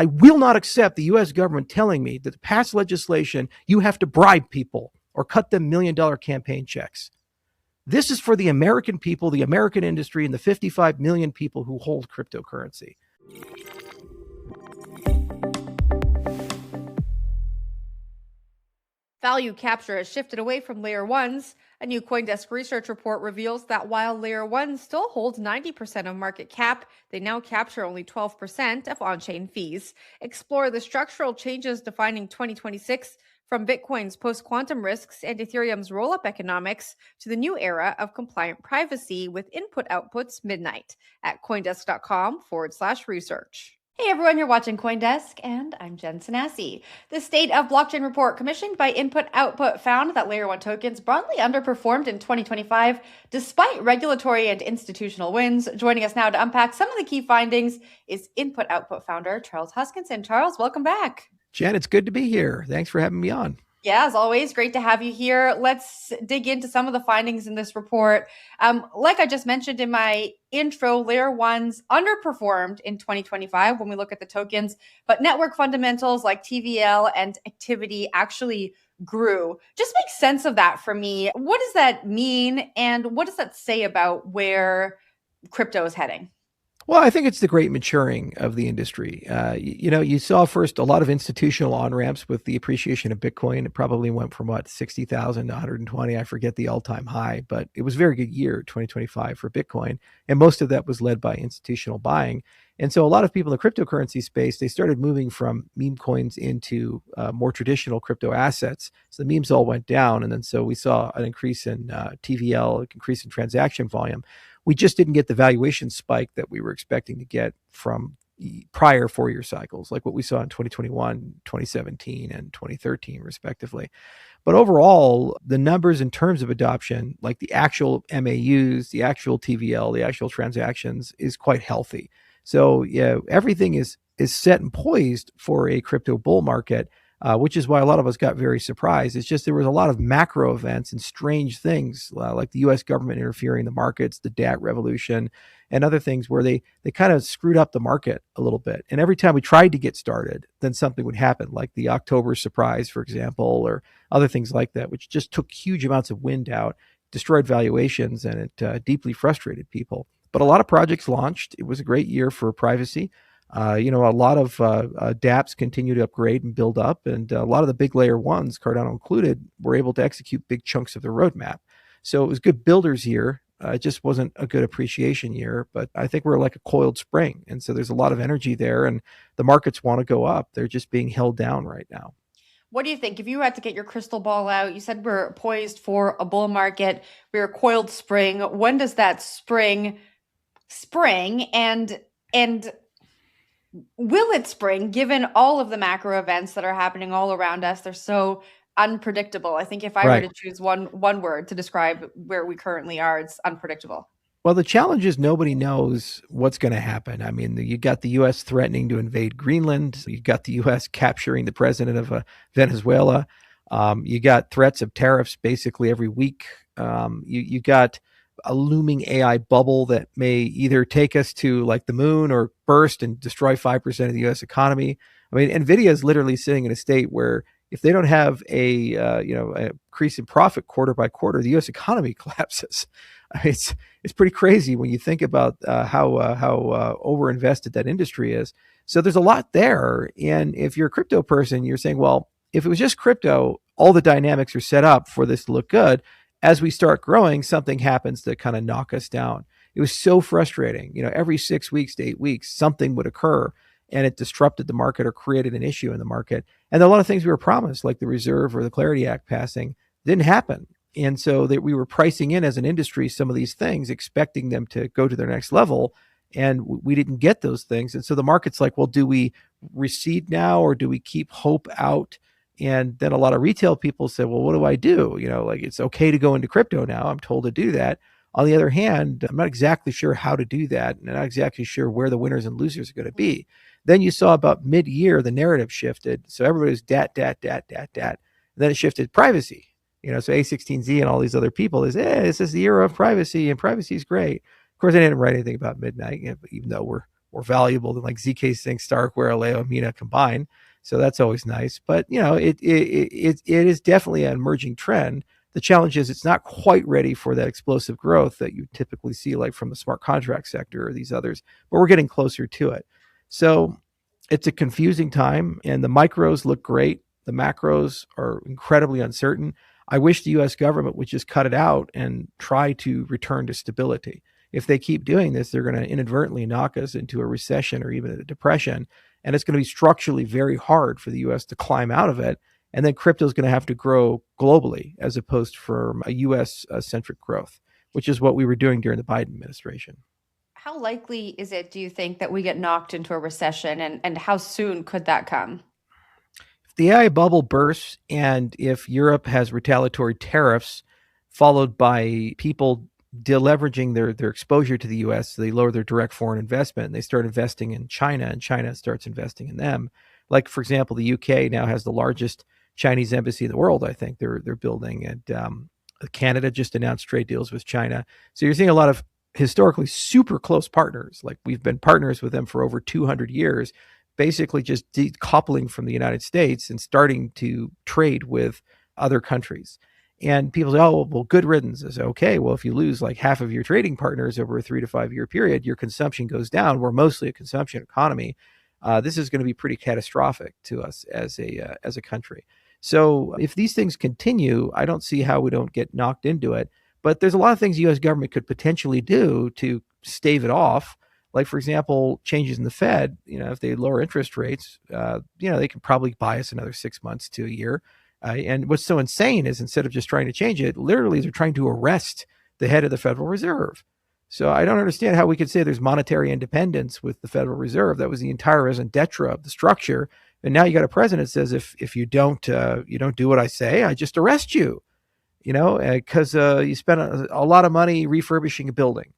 I will not accept the US government telling me that to pass legislation, you have to bribe people or cut them $1 million campaign checks. This is for the American people, the American industry, and the 55 million people who hold cryptocurrency. Value capture has shifted away from layer ones. A new CoinDesk research report reveals that while layer one still holds 90% of market cap, they now capture only 12% of on-chain fees. Explore the structural changes defining 2026 from Bitcoin's post-quantum risks and Ethereum's roll-up economics to the new era of compliant privacy with input-outputs midnight at coindesk.com/research. Hey everyone, you're watching CoinDesk, and I'm Jen Sanasie. The State of Blockchain report commissioned by Input Output found that Layer 1 tokens broadly underperformed in 2025, despite regulatory and institutional wins. Joining us now to unpack some of the key findings is Input Output founder Charles Hoskinson. Charles, welcome back. Jen, it's good to be here. Thanks for having me on. Yeah, as always, great to have you here. Let's dig into some of the findings in this report. Like I just mentioned in my intro, Layer 1s underperformed in 2025 when we look at the tokens, but network fundamentals like TVL and activity actually grew. Just make sense of that for me. What does that mean? And what does that say about where crypto is heading? Well, I think it's the great maturing of the industry. You saw first a lot of institutional on-ramps with the appreciation of Bitcoin. It probably went from 60,000 to 120. I forget the all-time high, but it was a very good year, 2025 for Bitcoin. And most of that was led by institutional buying. And so a lot of people in the cryptocurrency space, they started moving from meme coins into more traditional crypto assets. So the memes all went down. And then so we saw an increase in TVL, an increase in transaction volume. We just didn't get the valuation spike that we were expecting to get from prior 4-year cycles, like what we saw in 2021, 2017, and 2013, respectively. But overall, the numbers in terms of adoption, like the actual MAUs, the actual TVL, the actual transactions, is quite healthy. So yeah, everything is set and poised for a crypto bull market, which is why a lot of us got very surprised. It's just there was a lot of macro events and strange things like the US government interfering in the markets, the DAT revolution, and other things where they kind of screwed up the market a little bit. And every time we tried to get started, then something would happen, like the October surprise, for example, or other things like that, which just took huge amounts of wind out, destroyed valuations, and it deeply frustrated people. But a lot of projects launched. It was a great year for privacy. A lot of dApps continue to upgrade and build up, and a lot of the big layer ones, Cardano included, were able to execute big chunks of the roadmap. So it was good builders year. It just wasn't a good appreciation year, but I think we're like a coiled spring. And so there's a lot of energy there, and the markets want to go up. They're just being held down right now. What do you think? If you had to get your crystal ball out, you said we're poised for a bull market. We're a coiled spring. When does that spring and will it spring, given all of the macro events that are happening all around us? They're so unpredictable. I think if I were to choose one word to describe where we currently are, it's unpredictable. Well, the challenge is nobody knows what's going to happen. I mean, you got the U.S. threatening to invade Greenland. You got the U.S. capturing the president of Venezuela. You got threats of tariffs basically every week. You got a looming AI bubble that may either take us to like the moon or burst and destroy 5% of the U.S. economy. I mean, NVIDIA is literally sitting in a state where if they don't have a increase in profit quarter by quarter, the U.S. economy collapses. It's pretty crazy when you think about how overinvested that industry is. So there's a lot there. And if you're a crypto person, you're saying, well, if it was just crypto, all the dynamics are set up for this to look good. As we start growing, something happens to kind of knock us down. It was so frustrating. Every 6 weeks to 8 weeks, something would occur and it disrupted the market or created an issue in the market. And a lot of things we were promised, like the Reserve or the Clarity Act passing, didn't happen. And so that we were pricing in as an industry some of these things, expecting them to go to their next level. And we didn't get those things. And so the market's like, well, do we recede now or do we keep hope out? And then a lot of retail people said, well, what do I do? It's okay to go into crypto now. I'm told to do that. On the other hand, I'm not exactly sure how to do that. And I'm not exactly sure where the winners and losers are going to be. Then you saw about mid-year, the narrative shifted. So everybody was dat. And then it shifted privacy. So A16Z and all these other people is, this is the era of privacy and privacy is great. Of course, I didn't write anything about midnight, even though we're more valuable than like ZK Sync, Starkware, Aleo, Mina combined. So that's always nice. But it is definitely an emerging trend. The challenge is it's not quite ready for that explosive growth that you typically see like from the smart contract sector or these others, but we're getting closer to it. So it's a confusing time, and the micros look great. The macros are incredibly uncertain. I wish the US government would just cut it out and try to return to stability. If they keep doing this, they're going to inadvertently knock us into a recession or even a depression. And it's going to be structurally very hard for the US to climb out of it. And then crypto is going to have to grow globally as opposed from a US centric growth, which is what we were doing during the Biden administration. How likely is it, do you think, that we get knocked into a recession, and how soon could that come? If the AI bubble bursts and if Europe has retaliatory tariffs followed by people deleveraging their exposure to the US, so they lower their direct foreign investment and they start investing in China and China starts investing in them. Like, for example, the UK now has the largest Chinese embassy in the world, I think they're building. And Canada just announced trade deals with China. So you're seeing a lot of historically super close partners. Like we've been partners with them for over 200 years, basically just decoupling from the United States and starting to trade with other countries. And people say, oh, well, good riddance. I say, okay, well, if you lose like half of your trading partners over a 3 to 5 year period, your consumption goes down. We're mostly a consumption economy. This is going to be pretty catastrophic to us as a country. So if these things continue, I don't see how we don't get knocked into it. But there's a lot of things the U.S. government could potentially do to stave it off. Like, for example, changes in the Fed. If they lower interest rates, they can probably buy us another 6 months to a year. And what's so insane is instead of just trying to change it, literally they're trying to arrest the head of the Federal Reserve. So I don't understand how we could say there's monetary independence with the Federal Reserve. That was the entire raison d'etre of the structure. And now you got a president that says if you don't do what I say, I just arrest you. Because you spent a lot of money refurbishing a building.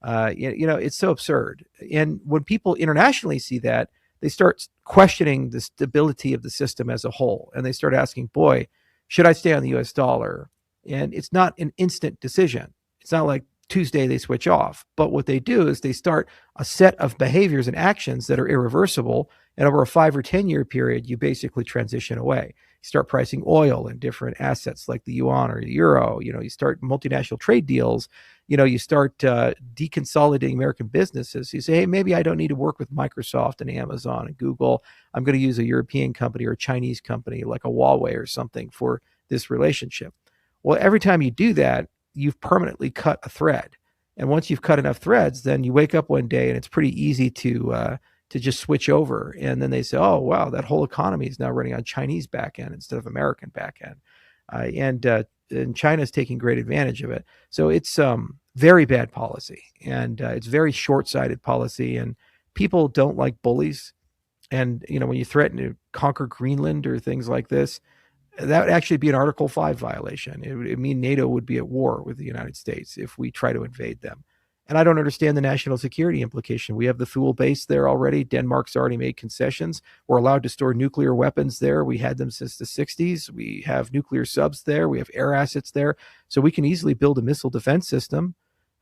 It's so absurd. And when people internationally see that, they start questioning the stability of the system as a whole. And they start asking, boy, should I stay on the US dollar? And it's not an instant decision. It's not like Tuesday they switch off. But what they do is they start a set of behaviors and actions that are irreversible. And over a 5 or 10 year period, you basically transition away. You start pricing oil and different assets like the yuan or the euro. You start multinational trade deals. You start deconsolidating American businesses. You say, hey, maybe I don't need to work with Microsoft and Amazon and Google. I'm going to use a European company or a Chinese company like a Huawei or something for this relationship. Well, every time you do that, you've permanently cut a thread. And once you've cut enough threads, then you wake up one day and it's pretty easy to just switch over. And then they say, oh, wow, that whole economy is now running on Chinese backend instead of American backend. And China's taking great advantage of it. So it's very bad policy. And it's very short-sighted policy. And people don't like bullies. And, when you threaten to conquer Greenland or things like this, that would actually be an Article 5 violation. It would mean NATO would be at war with the United States if we try to invade them. And I don't understand the national security implication. We have the Thule base there already. Denmark's already made concessions. We're allowed to store nuclear weapons there. We had them since the 60s. We have nuclear subs there. We have air assets there. So we can easily build a missile defense system.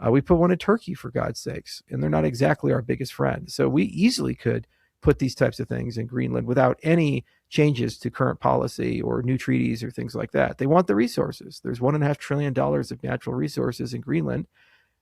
We put one in Turkey, for God's sakes, and they're not exactly our biggest friend. So we easily could put these types of things in Greenland without any changes to current policy or new treaties or things like that. They want the resources. There's $1.5 trillion of natural resources in Greenland.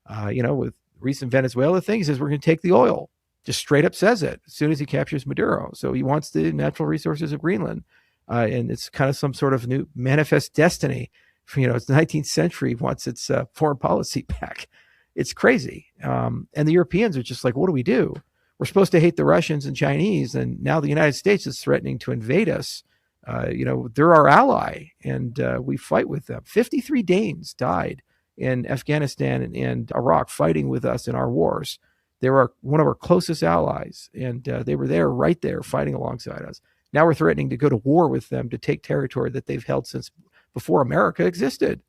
With recent Venezuela thing, he says we're going to take the oil. Just straight up says it as soon as he captures Maduro. So he wants the natural resources of Greenland. And it's kind of some sort of new manifest destiny. It's the 19th century, wants its foreign policy back. It's crazy. And the Europeans are just like, what do we do? We're supposed to hate the Russians and Chinese, and now the United States is threatening to invade us. They're our ally, and we fight with them. 53 Danes died in Afghanistan and Iraq fighting with us in our wars. They were one of our closest allies, and they were there, right there, fighting alongside us. Now we're threatening to go to war with them to take territory that they've held since before America existed.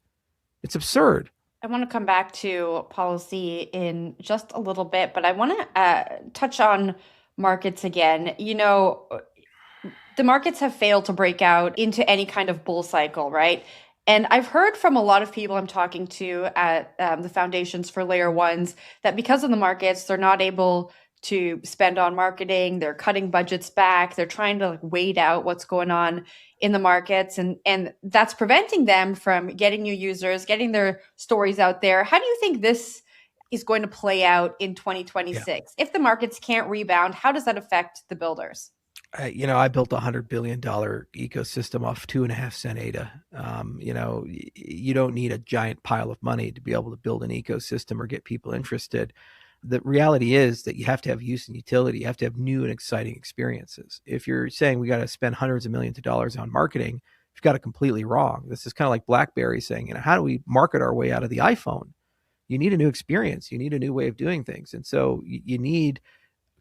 It's absurd. I want to come back to policy in just a little bit, but I want to touch on markets again. The markets have failed to break out into any kind of bull cycle, right? And I've heard from a lot of people I'm talking to at the foundations for layer ones that because of the markets, they're not able to spend on marketing. They're cutting budgets back. They're trying to wait out what's going on in the markets, and that's preventing them from getting new users, getting their stories out there. How do you think this is going to play out in 2026? If the markets can't rebound, how does that affect the builders? I built $100 billion ecosystem off 2.5 cent ADA. You don't need a giant pile of money to be able to build an ecosystem or get people interested. The reality is that you have to have use and utility. You have to have new and exciting experiences. If you're saying we got to spend hundreds of millions of dollars on marketing, you've got it completely wrong. This is kind of like BlackBerry saying, how do we market our way out of the iPhone? You need a new experience. You need a new way of doing things. And so you need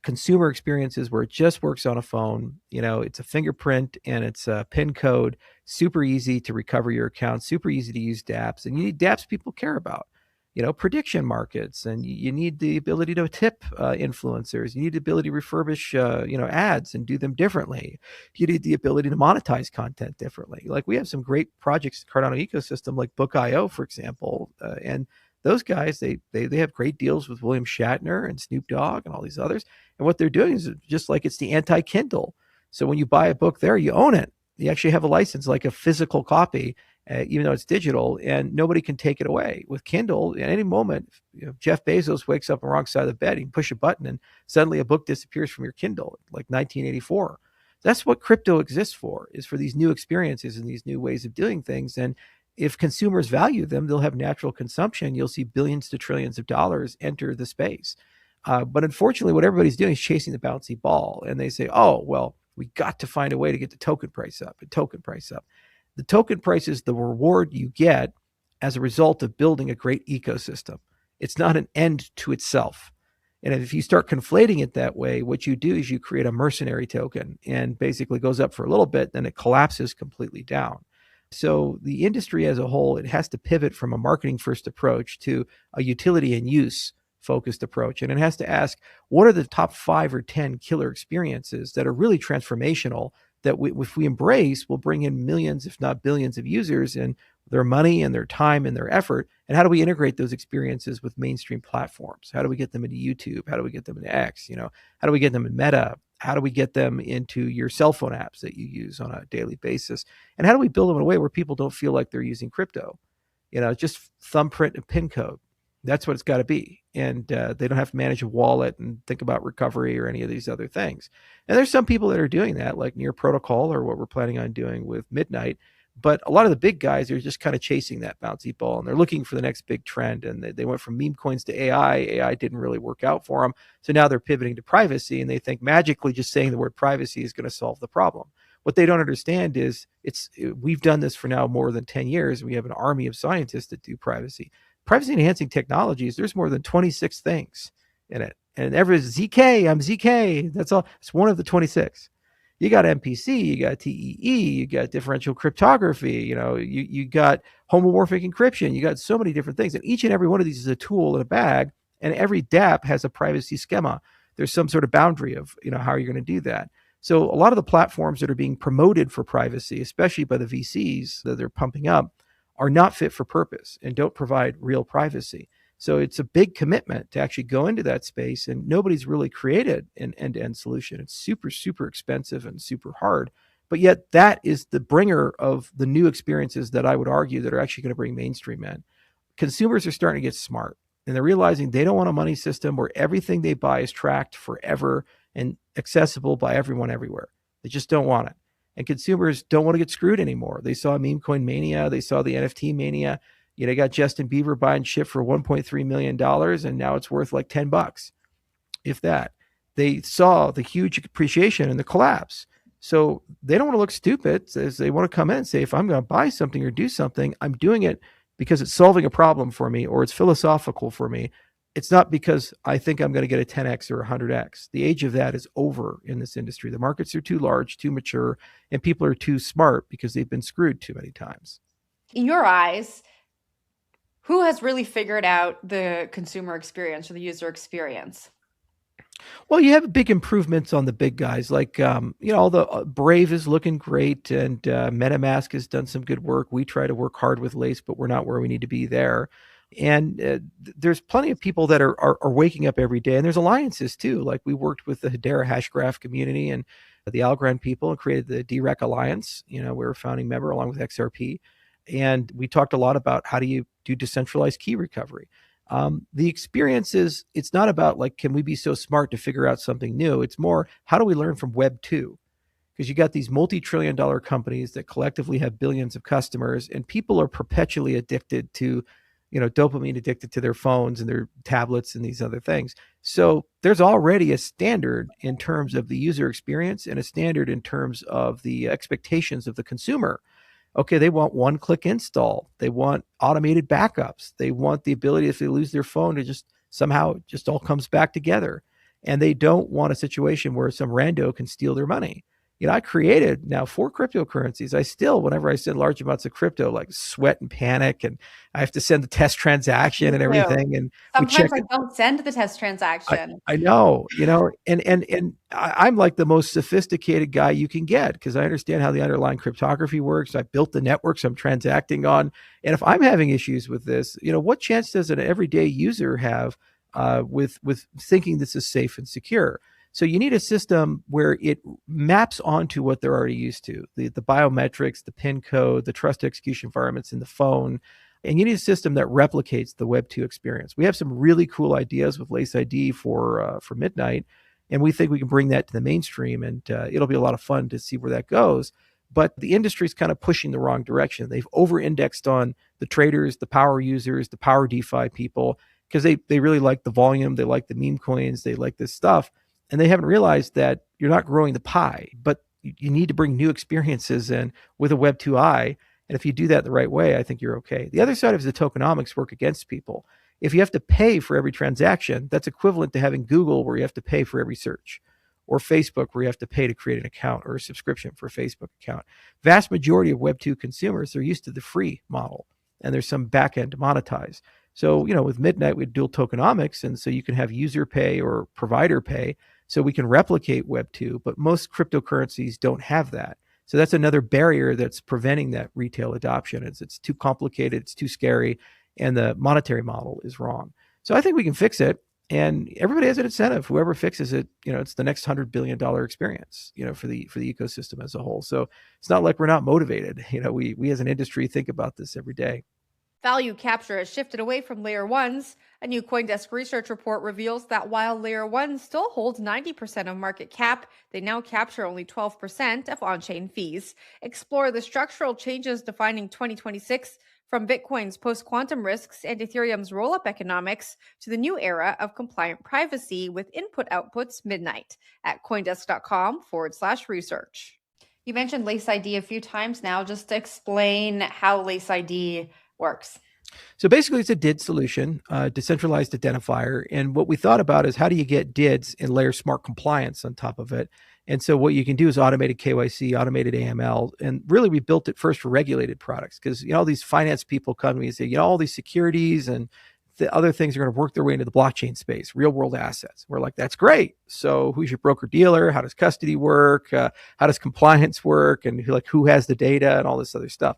consumer experiences where it just works on a phone. It's a fingerprint and it's a PIN code, super easy to recover your account, super easy to use dApps. And you need dApps people care about, prediction markets. And you need the ability to tip influencers. You need the ability to refurbish, ads and do them differently. You need the ability to monetize content differently. Like we have some great projects in Cardano ecosystem, like Book.io, for example. And those guys, they have great deals with William Shatner and Snoop Dogg and all these others. And what they're doing is just like it's the anti-Kindle. So when you buy a book there, you own it. You actually have a license, like a physical copy, even though it's digital, and nobody can take it away. With Kindle, at any moment, Jeff Bezos wakes up on the wrong side of the bed, he can push a button and suddenly a book disappears from your Kindle, like 1984. That's what crypto exists for, is for these new experiences and these new ways of doing things. And if consumers value them, they'll have natural consumption. You'll see billions to trillions of dollars enter the space. But unfortunately, what everybody's doing is chasing the bouncy ball. And they say, oh, well, we got to find a way to get the token price up and token price up. The token price is the reward you get as a result of building a great ecosystem. It's not an end to itself. And if you start conflating it that way, what you do is you create a mercenary token and basically goes up for a little bit, then it collapses completely down. So the industry as a whole, it has to pivot from a marketing first approach to a utility and use focused approach. And it has to ask, what are the top 5 or 10 killer experiences that are really transformational that if we embrace, will bring in millions, if not billions of users and their money and their time and their effort? And how do we integrate those experiences with mainstream platforms? How do we get them into YouTube? How do we get them into X? How do we get them in Meta? How do we get them into your cell phone apps that you use on a daily basis? And how do we build them in a way where people don't feel like they're using crypto? Just thumbprint and PIN code. That's what it's got to be. And they don't have to manage a wallet and think about recovery or any of these other things. And there's some people that are doing that, like Near Protocol or what we're planning on doing with Midnight. But a lot of the big guys are just kind of chasing that bouncy ball, and they're looking for the next big trend. And they went from meme coins to AI. AI didn't really work out for them. So now they're pivoting to privacy, and they think magically just saying the word privacy is going to solve the problem. What they don't understand is we've done this for now more than 10 years. We have an army of scientists that do privacy. Privacy enhancing technologies, there's more than 26 things in it. And everybody's ZK, I'm ZK. That's all. It's one of the 26. You got MPC, you got TEE, you got differential cryptography, you got homomorphic encryption, you got so many different things. And each and every one of these is a tool in a bag, and every dApp has a privacy schema. There's some sort of boundary of, how you're going to do that. So a lot of the platforms that are being promoted for privacy, especially by the VCs that they're pumping up, are not fit for purpose and don't provide real privacy. So it's a big commitment to actually go into that space, and nobody's really created an end-to-end solution. It's super, super expensive and super hard. But yet that is the bringer of the new experiences that I would argue that are actually going to bring mainstream in. Consumers are starting to get smart, and they're realizing they don't want a money system where everything they buy is tracked forever and accessible by everyone everywhere. They just don't want it. And consumers don't want to get screwed anymore. They saw meme coin mania. They saw the NFT mania. They got Justin Bieber buying shit for $1.3 million, and now it's worth like $10, if that. They saw the huge appreciation and the collapse. So they don't want to look stupid. As they want to come in and say, if I'm going to buy something or do something, I'm doing it because it's solving a problem for me or it's philosophical for me. It's not because I think I'm going to get a 10x or 100x. The age of that is over in this industry. The markets are too large, too mature, and people are too smart because they've been screwed too many times. In your eyes, who has really figured out the consumer experience or the user experience? Well, you have big improvements on the big guys, like the Brave is looking great, and MetaMask has done some good work. We try to work hard with Lace, but we're not where we need to be there. And there's plenty of people that are waking up every day, and there's alliances too. Like we worked with the Hedera Hashgraph community and the Algorand people and created the DREC Alliance. We were a founding member along with XRP. And we talked a lot about how do you do decentralized key recovery. The experience is, it's not about like, can we be so smart to figure out something new? It's more, how do we learn from Web 2? Because you got these multi-trillion-dollar companies that collectively have billions of customers, and people are perpetually addicted to, dopamine addicted to their phones and their tablets and these other things. So there's already a standard in terms of the user experience and a standard in terms of the expectations of the consumer. Okay, they want one-click install. They want automated backups. They want the ability, if they lose their phone, to just somehow it just all comes back together. And they don't want a situation where some rando can steal their money. I created now 4 cryptocurrencies. I still, whenever I send large amounts of crypto, like sweat and panic, and I have to send the test transaction and everything. And sometimes I don't send the test transaction. I know, and I'm like the most sophisticated guy you can get because I understand how the underlying cryptography works. I built the networks I'm transacting on. And if I'm having issues with this, what chance does an everyday user have with thinking this is safe and secure? So you need a system where it maps onto what they're already used to, the biometrics, the PIN code, the trust execution environments in the phone. And you need a system that replicates the Web 2 experience. We have some really cool ideas with Lace ID for Midnight, and we think we can bring that to the mainstream, and it'll be a lot of fun to see where that goes. But the industry is kind of pushing the wrong direction. They've over-indexed on the traders, the power users, the power DeFi people, because they really like the volume, they like the meme coins, they like this stuff. And they haven't realized that you're not growing the pie, but you need to bring new experiences in with a Web 2 eye. And if you do that the right way, I think you're okay. The other side of the tokenomics work against people. If you have to pay for every transaction, that's equivalent to having Google where you have to pay for every search, or Facebook where you have to pay to create an account or a subscription for a Facebook account. Vast majority of Web 2 consumers are used to the free model, and there's some back end to monetize. So, with Midnight, we have dual tokenomics, and so you can have user pay or provider pay. So we can replicate Web 2, but most cryptocurrencies don't have that. So that's another barrier that's preventing that retail adoption. It's too complicated, it's too scary, and the monetary model is wrong. So I think we can fix it, and everybody has an incentive. Whoever fixes it, it's the next $100 billion experience, for the ecosystem as a whole. So it's not like we're not motivated. We as an industry think about this every day. Value capture has shifted away from layer ones. A new CoinDesk research report reveals that while layer one still holds 90% of market cap, they now capture only 12% of on-chain fees. Explore the structural changes defining 2026 from Bitcoin's post-quantum risks and Ethereum's roll-up economics to the new era of compliant privacy with input-outputs Midnight at coindesk.com/research. You mentioned Lace ID a few times now. Just to explain how Lace ID works. So basically, it's a DID solution, decentralized identifier. And what we thought about is how do you get DIDs and layer smart compliance on top of it? And so what you can do is automated KYC, automated AML. And really, we built it first for regulated products because, all these finance people come to me and say, all these securities and the other things are going to work their way into the blockchain space, real world assets. We're like, that's great. So who's your broker dealer? How does custody work? How does compliance work? And who has the data and all this other stuff?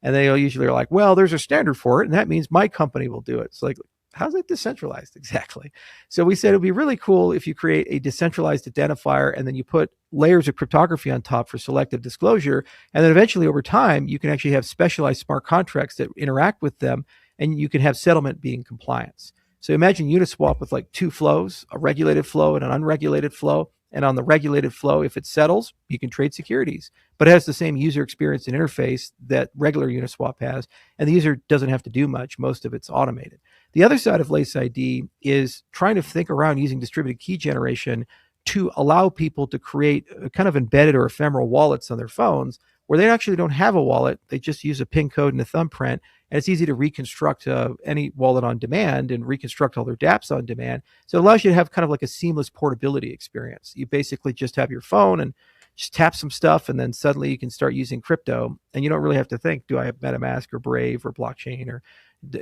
And they usually are like, well, there's a standard for it, and that means my company will do it. It's like, how's it decentralized exactly? So we said it'd be really cool if you create a decentralized identifier and then you put layers of cryptography on top for selective disclosure. And then eventually over time, you can actually have specialized smart contracts that interact with them, and you can have settlement being compliance. So imagine Uniswap with like 2 flows, a regulated flow and an unregulated flow. And on the regulated flow, if it settles, you can trade securities, but it has the same user experience and interface that regular Uniswap has. And the user doesn't have to do much. Most of it's automated. The other side of Lace ID is trying to think around using distributed key generation to allow people to create a kind of embedded or ephemeral wallets on their phones where they actually don't have a wallet. They just use a PIN code and a thumbprint. And it's easy to reconstruct any wallet on demand and reconstruct all their dApps on demand. So it allows you to have kind of like a seamless portability experience. You basically just have your phone and just tap some stuff, and then suddenly you can start using crypto. And you don't really have to think, do I have MetaMask or Brave or blockchain or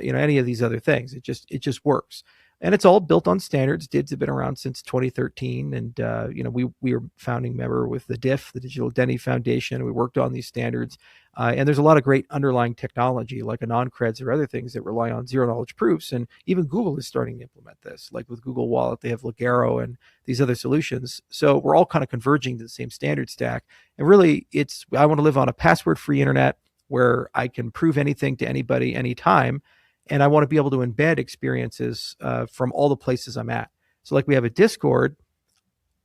any of these other things? It just works. And it's all built on standards. DIDs have been around since 2013. And, we were founding member with the DIF, the Digital Identity Foundation. We worked on these standards. And there's a lot of great underlying technology like anon-creds or other things that rely on zero knowledge proofs. And even Google is starting to implement this. Like with Google Wallet, they have Ligero and these other solutions. So we're all kind of converging to the same standard stack. And really, I want to live on a password-free internet where I can prove anything to anybody anytime. And I want to be able to embed experiences from all the places I'm at. So like we have a Discord,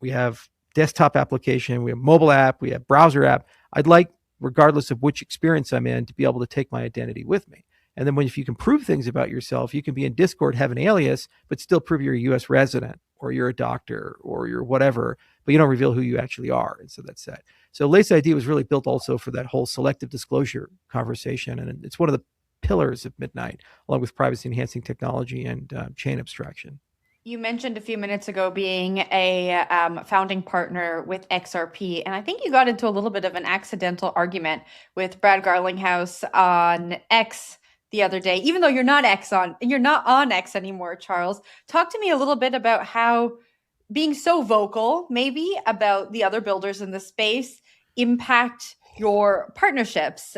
we have desktop application, we have mobile app, we have browser app. I'd like, regardless of which experience I'm in, to be able to take my identity with me. And then if you can prove things about yourself, you can be in Discord, have an alias, but still prove you're a US resident or you're a doctor or you're whatever, but you don't reveal who you actually are. And so that's that. So Lace ID was really built also for that whole selective disclosure conversation. And it's one of the pillars of Midnight, along with privacy enhancing technology and chain abstraction. You mentioned a few minutes ago being a founding partner with XRP, and I think you got into a little bit of an accidental argument with Brad Garlinghouse on X the other day, even though you're not on X anymore, Charles. Talk to me a little bit about how being so vocal, maybe about the other builders in the space, impact your partnerships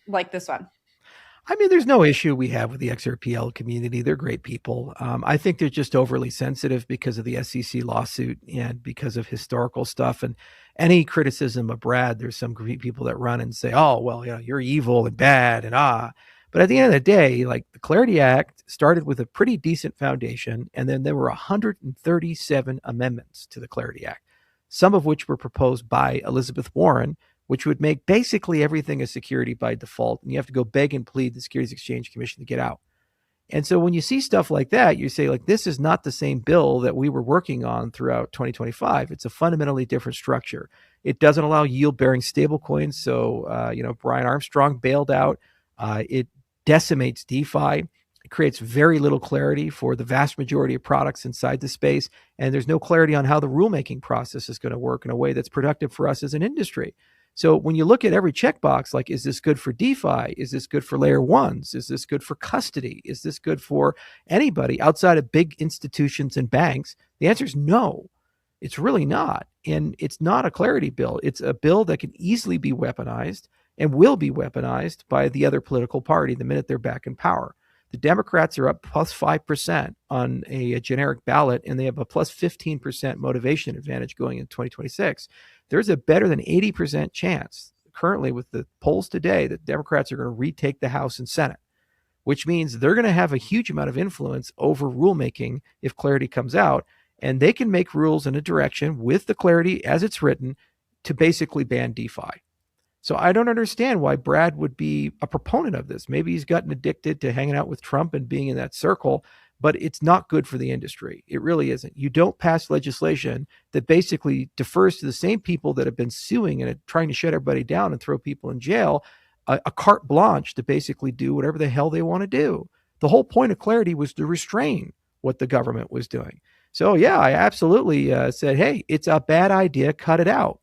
like this one. I mean, there's no issue we have with the XRPL community. They're great people. I think they're just overly sensitive because of the SEC lawsuit and because of historical stuff. And any criticism of Brad, there's some people that run and say, oh, well, you're evil and bad and But at the end of the day, like the Clarity Act started with a pretty decent foundation. And then there were 137 amendments to the Clarity Act, some of which were proposed by Elizabeth Warren, which would make basically everything a security by default. And you have to go beg and plead the Securities Exchange Commission to get out. And so when you see stuff like that, you say, like, this is not the same bill that we were working on throughout 2025. It's a fundamentally different structure. It doesn't allow yield-bearing stablecoins. So, Brian Armstrong bailed out. It decimates DeFi. It creates very little clarity for the vast majority of products inside the space. And there's no clarity on how the rulemaking process is going to work in a way that's productive for us as an industry. So when you look at every checkbox, like, is this good for DeFi? Is this good for layer ones? Is this good for custody? Is this good for anybody outside of big institutions and banks? The answer is no, it's really not. And it's not a clarity bill. It's a bill that can easily be weaponized and will be weaponized by the other political party the minute they're back in power. The Democrats are up plus 5% on a generic ballot, and they have a plus 15% motivation advantage going in 2026. There's a better than 80% chance currently with the polls today that Democrats are going to retake the House and Senate, which means they're going to have a huge amount of influence over rulemaking if clarity comes out, and they can make rules in a direction with the clarity as it's written to basically ban DeFi. So I don't understand why Brad would be a proponent of this. Maybe he's gotten addicted to hanging out with Trump and being in that circle, but it's not good for the industry. It really isn't. You don't pass legislation that basically defers to the same people that have been suing and trying to shut everybody down and throw people in jail, a carte blanche to basically do whatever the hell they want to do. The whole point of clarity was to restrain what the government was doing. So yeah, I absolutely said, hey, it's a bad idea, cut it out.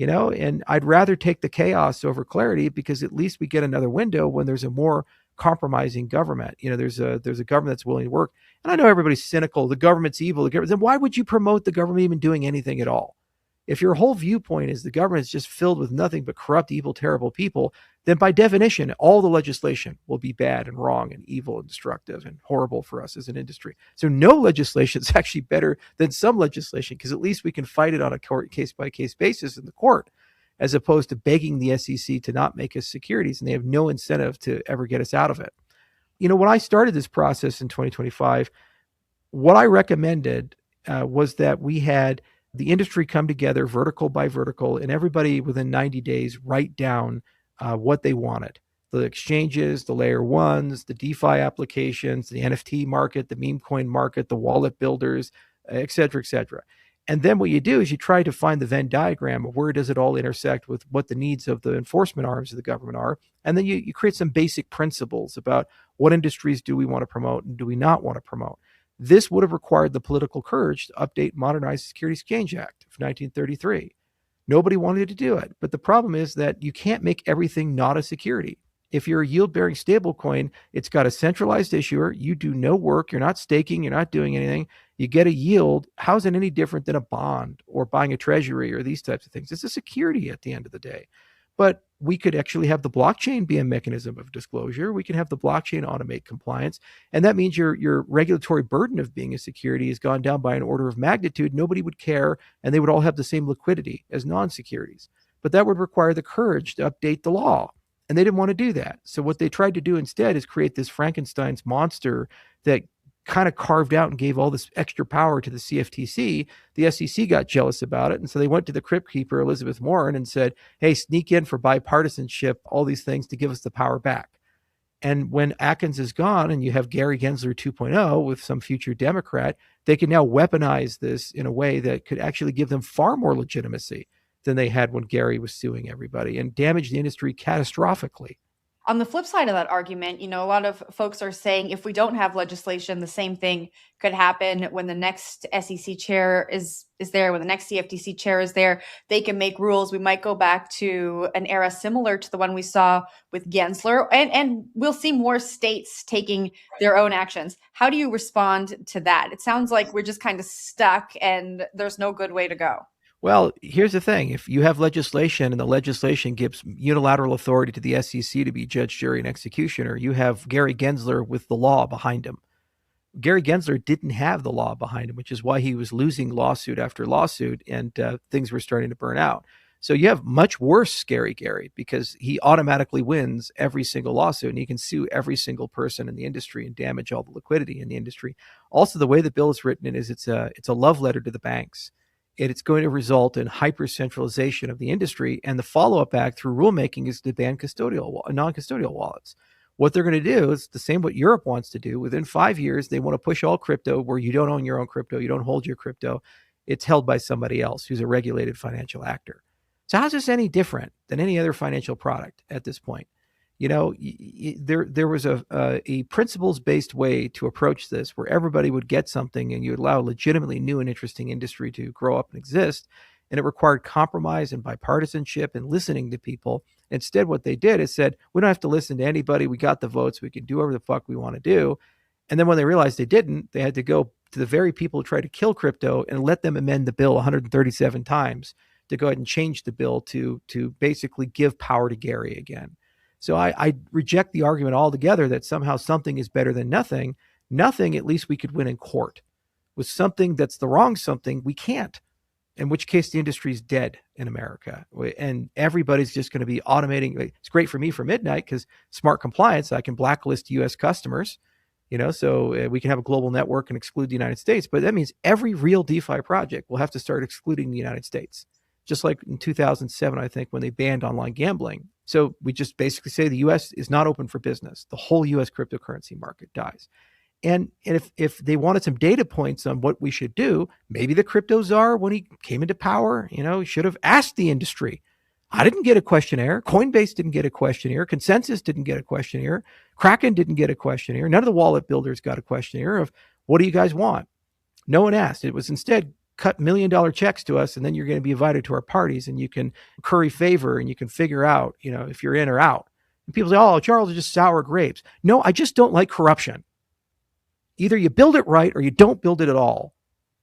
And I'd rather take the chaos over clarity because at least we get another window when there's a more compromising government. There's a government that's willing to work. And I know everybody's cynical. The government's evil. Then why would you promote the government even doing anything at all? If your whole viewpoint is the government is just filled with nothing but corrupt, evil, terrible people, then by definition, all the legislation will be bad and wrong and evil and destructive and horrible for us as an industry. So no legislation is actually better than some legislation because at least we can fight it on a court case-by-case basis in the court, as opposed to begging the SEC to not make us securities, and they have no incentive to ever get us out of it. When I started this process in 2025, what I recommended was that we had the industry come together vertical by vertical, and everybody within 90 days write down what they wanted. The exchanges, the layer ones, the DeFi applications, the NFT market, the meme coin market, the wallet builders, et cetera, et cetera. And then what you do is you try to find the Venn diagram of where does it all intersect with what the needs of the enforcement arms of the government are. And then you create some basic principles about what industries do we want to promote and do we not want to promote. This would have required the political courage to update and modernize the Securities Exchange Act of 1933. Nobody wanted to do it. But the problem is that you can't make everything not a security. If you're a yield-bearing stablecoin, it's got a centralized issuer. You do no work. You're not staking. You're not doing anything. You get a yield. How's it any different than a bond or buying a treasury or these types of things? It's a security at the end of the day. But we could actually have the blockchain be a mechanism of disclosure. We can have the blockchain automate compliance. And that means your regulatory burden of being a security has gone down by an order of magnitude. Nobody would care, and they would all have the same liquidity as non-securities. But that would require the courage to update the law. And they didn't want to do that. So what they tried to do instead is create this Frankenstein's monster that kind of carved out and gave all this extra power to the CFTC. The SEC got jealous about it. And so they went to the crypt keeper, Elizabeth Warren, and said, hey, sneak in for bipartisanship, all these things to give us the power back. And when Atkins is gone and you have Gary Gensler 2.0 with some future Democrat, they can now weaponize this in a way that could actually give them far more legitimacy than they had when Gary was suing everybody and damage the industry catastrophically. On the flip side of that argument, a lot of folks are saying if we don't have legislation, the same thing could happen when the next SEC chair is there, when the next CFTC chair is there. They can make rules. We might go back to an era similar to the one we saw with Gensler, and we'll see more states taking their own actions. How do you respond to that? It sounds like we're just kind of stuck and there's no good way to go. Well, here's the thing. If you have legislation and the legislation gives unilateral authority to the SEC to be judge, jury, and executioner, you have Gary Gensler with the law behind him. Gary Gensler didn't have the law behind him, which is why he was losing lawsuit after lawsuit, and things were starting to burn out. So you have much worse scary Gary because he automatically wins every single lawsuit and he can sue every single person in the industry and damage all the liquidity in the industry. Also, the way the bill is written is it's a love letter to the banks. It's going to result in hyper-centralization of the industry, and the follow-up act through rulemaking is to ban non-custodial wallets. What they're going to do is the same what Europe wants to do. Within 5 years, they want to push all crypto where you don't own your own crypto, you don't hold your crypto. It's held by somebody else who's a regulated financial actor. So how's this any different than any other financial product at this point? There was a principles-based way to approach this where everybody would get something and you would allow a legitimately new and interesting industry to grow up and exist. And it required compromise and bipartisanship and listening to people. Instead, what they did is said, we don't have to listen to anybody. We got the votes. We can do whatever the fuck we want to do. And then when they realized they didn't, they had to go to the very people who tried to kill crypto and let them amend the bill 137 times to go ahead and change the bill to basically give power to Gary again. So I reject the argument altogether that somehow something is better than nothing. Nothing, at least we could win in court. With something that's the wrong something, we can't. In which case the industry is dead in America. And everybody's just going to be automating. It's great for me for midnight because smart compliance, I can blacklist US customers, so we can have a global network and exclude the United States. But that means every real DeFi project will have to start excluding the United States. Just like in 2007, I think, when they banned online gambling. So we just basically say the U.S. is not open for business. The whole U.S. cryptocurrency market dies. And if they wanted some data points on what we should do, maybe the crypto czar, when he came into power, should have asked the industry. I didn't get a questionnaire. Coinbase didn't get a questionnaire. Consensus didn't get a questionnaire. Kraken didn't get a questionnaire. None of the wallet builders got a questionnaire of what do you guys want? No one asked. It was instead cut $1 million checks to us, and then you're going to be invited to our parties, and you can curry favor, and you can figure out, if you're in or out. And people say, oh, Charles is just sour grapes. No, I just don't like corruption. Either you build it right or you don't build it at all.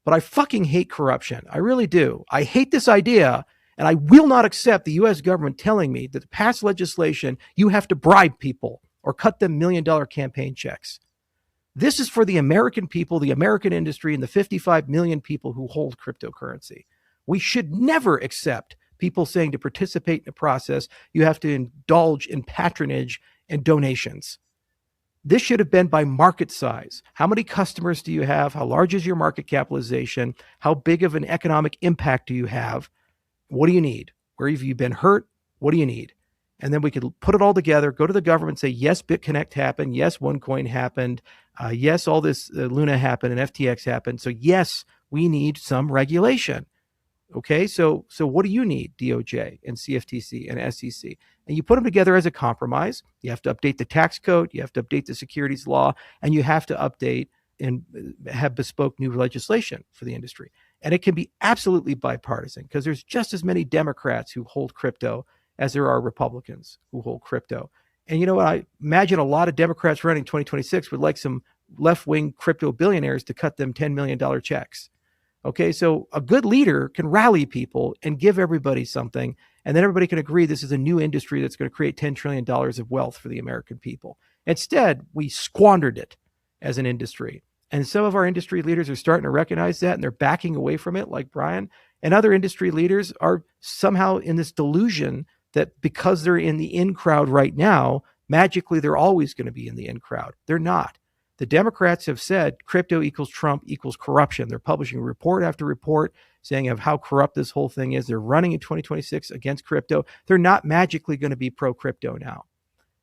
But I fucking hate corruption. I really do. I hate this idea, and I will not accept the U.S. government telling me that to pass legislation, you have to bribe people or cut them $1 million campaign checks. This is for the American people, the American industry, and the 55 million people who hold cryptocurrency. We should never accept people saying to participate in the process, you have to indulge in patronage and donations. This should have been by market size. How many customers do you have? How large is your market capitalization? How big of an economic impact do you have? What do you need? Where have you been hurt? What do you need? And then we could put it all together, go to the government, say, yes, BitConnect happened. Yes, OneCoin happened. Yes, all this Luna happened and FTX happened. So yes, we need some regulation. Okay, so what do you need, DOJ and CFTC and SEC? And you put them together as a compromise. You have to update the tax code. You have to update the securities law. And you have to update and have bespoke new legislation for the industry. And it can be absolutely bipartisan because there's just as many Democrats who hold crypto as there are Republicans who hold crypto. And you know what? I imagine a lot of Democrats running 2026 would like some left-wing crypto billionaires to cut them $10 million checks. Okay, so a good leader can rally people and give everybody something, and then everybody can agree this is a new industry that's going to create $10 trillion of wealth for the American people. Instead, we squandered it as an industry. And some of our industry leaders are starting to recognize that, and they're backing away from it, like Brian. And other industry leaders are somehow in this delusion that because they're in the in crowd right now, magically they're always going to be in the in crowd. They're not. The Democrats have said crypto equals Trump equals corruption. They're publishing report after report saying of how corrupt this whole thing is. They're running in 2026 against crypto. They're not magically going to be pro-crypto now.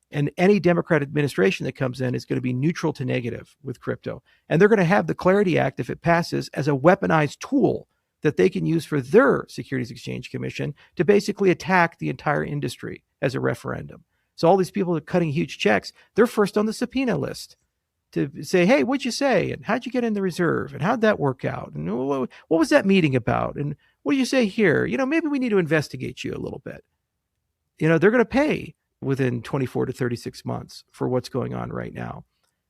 And any Democrat administration that comes in is going to be neutral to negative with crypto. And they're going to have the Clarity Act, if it passes, as a weaponized tool that they can use for their Securities Exchange Commission to basically attack the entire industry as a referendum. So all these people that are cutting huge checks, they're first on the subpoena list to say, hey, what'd you say? And how'd you get in the reserve? And how'd that work out? And what was that meeting about? And what do you say here? Maybe we need to investigate you a little bit. They're going to pay within 24 to 36 months for what's going on right now.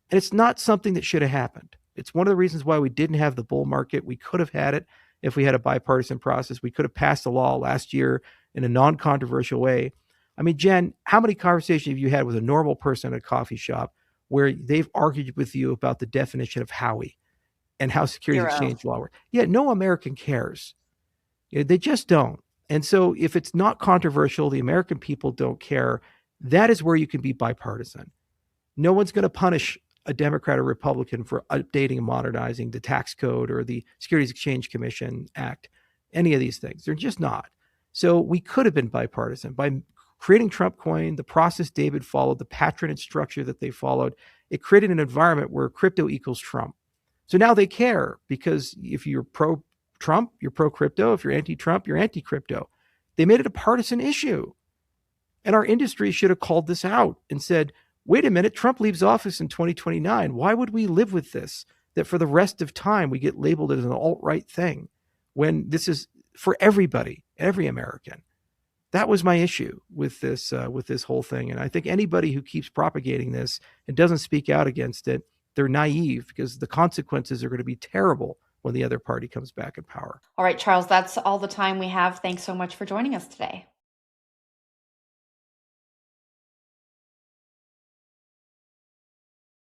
And it's not something that should have happened. It's one of the reasons why we didn't have the bull market. We could have had it if we had a bipartisan process. We could have passed a law last year in a non-controversial way. I mean, Jen, how many conversations have you had with a normal person at a coffee shop where they've argued with you about the definition of Howie and how securities exchange law works? Yeah, no American cares. They just don't. And so if it's not controversial, the American people don't care, that is where you can be bipartisan. No one's going to punish a Democrat or Republican for updating and modernizing the tax code or the Securities Exchange Commission Act, any of these things. They're just not. So we could have been bipartisan by creating Trump coin, the process David followed, the patronage structure that they followed. It created an environment where crypto equals Trump. So now they care because if you're pro-Trump, you're pro-crypto. If you're anti-Trump, you're anti-crypto. They made it a partisan issue. And our industry should have called this out and said, wait a minute, Trump leaves office in 2029. Why would we live with this? That for the rest of time, we get labeled as an alt-right thing when this is for everybody, every American. That was my issue with this whole thing. And I think anybody who keeps propagating this and doesn't speak out against it, they're naive because the consequences are going to be terrible when the other party comes back in power. All right, Charles, that's all the time we have. Thanks so much for joining us today.